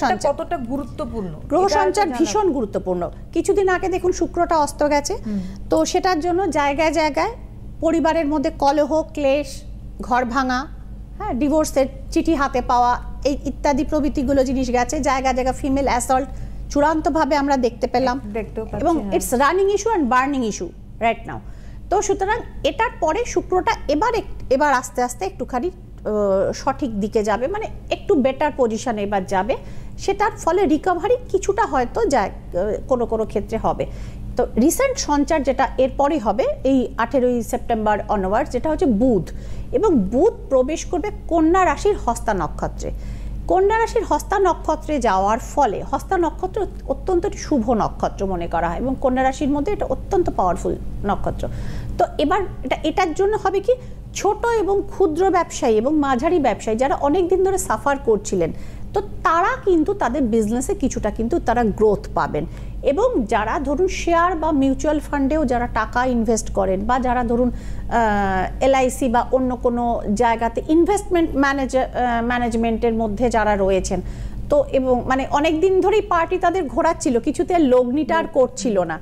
সঞ্চার কতটা গুরুত্বপূর্ণ, গ্রহ সঞ্চার ভীষণ গুরুত্বপূর্ণ। কিছুদিন আগে দেখুন শুক্রটা অস্ত গেছে, তো সেটার জন্য জায়গায় জায়গায় পরিবারের মধ্যে কলহ, ক্লেশ, ঘর ভাঙা, হ্যাঁ, ডিভোর্সের চিঠি হাতে পাওয়া, এই ইত্যাদি প্রভৃতিগুলো জিনিস গেছে। জায়গা জায়গা ফিমেল অ্যাসল্ট চূড়ান্তভাবে আমরা দেখতে পেলাম, এবং it's running issue and burning issue right now. তো সুতরাং এটার পরে শুক্রটা এবার আস্তে আস্তে একটুখানি সঠিক দিকে যাবে, মানে একটু বেটার পজিশনে এবার যাবে। সেটার ফলে রিকভারি কিছুটা হয়তো যায়, কোনো কোনো ক্ষেত্রে হবে। তো রিসেন্ট সঞ্চার যেটা এরপরই হবে এই 18ই সেপ্টেম্বর অনওয়ার্ড, যেটা হচ্ছে বুধ, এবং বুধ প্রবেশ করবে কন্যা রাশির হস্তা নক্ষত্রে। কন্যা রাশির হস্তা নক্ষত্রে যাওয়ার ফলে, হস্তা নক্ষত্র অত্যন্ত শুভ নক্ষত্র মনে করা হয়, এবং কন্যা রাশির মধ্যে এটা অত্যন্ত পাওয়ারফুল নক্ষত্র। তো এবার এটার জন্য হবে কি, ছোট এবং ক্ষুদ্র ব্যবসায়ী এবং মাঝারি ব্যবসায়ী যারা অনেক দিন ধরে সাফার করছিলেন, তো তারা কিন্তু তাদের বিজনেসে কিছুটা কিন্তু তারা গ্রোথ পাবেন। এবং যারা ধরুন শেয়ার বা মিউচুয়াল ফান্ডেও যারা টাকা ইনভেস্ট করেন, বা যারা ধরুন এলআইসি বা অন্য কোনো জায়গাতে ইনভেস্টমেন্ট ম্যানেজমেন্টের মধ্যে যারা রয়েছেন, তো এবং মানে অনেক দিন ধরেই পার্টি তাদের ঘোরাচ্ছিল, কিছুতে লগ্নিটা আর করছিল না,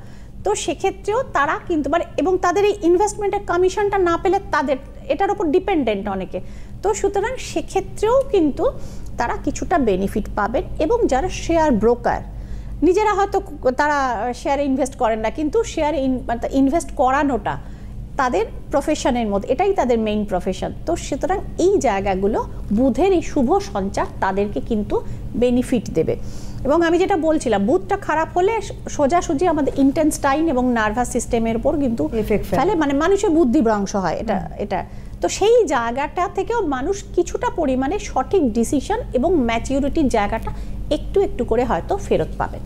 তো সেক্ষেত্রেও তারা কিন্তু মানে, এবং তাদের এই ইনভেস্টমেন্টের কমিশনটা না পেলে তাদের এটার উপর ডিপেন্ডেন্ট অনেকে, তো সুতরাং সেক্ষেত্রেও কিন্তু তারা কিছুটা বেনিফিট পাবেন। এবং যারা শেয়ার ব্রোকার, নিজেরা হয়তো তারা শেয়ারে ইনভেস্ট করেন না, কিন্তু শেয়ারে ইনভেস্ট করানোটা তাদের প্রফেশনের মধ্যে, এটাই তাদের মেইন প্রফেশন। তো সুতরাং এই জায়গাগুলো বুধের এই শুভ সঞ্চার তাদেরকে কিন্তু বেনিফিট দেবে। এবং আমি যেটা বলছিলাম, বুধটা খারাপ হলে সোজাসুজি আমাদের ইন্টেনস্টাইন এবং নার্ভাস সিস্টেমের উপর কিন্তু ফেলে, মানে মানুষের বুদ্ধিভ্রংশ হয় এটা। তো সেই জায়গাটা থেকেও মানুষ কিছুটা পরিমাণে সঠিক ডিসিশন এবং ম্যাচিউরিটির জায়গাটা একটু একটু করে হয়তো ফেরত পাবেন।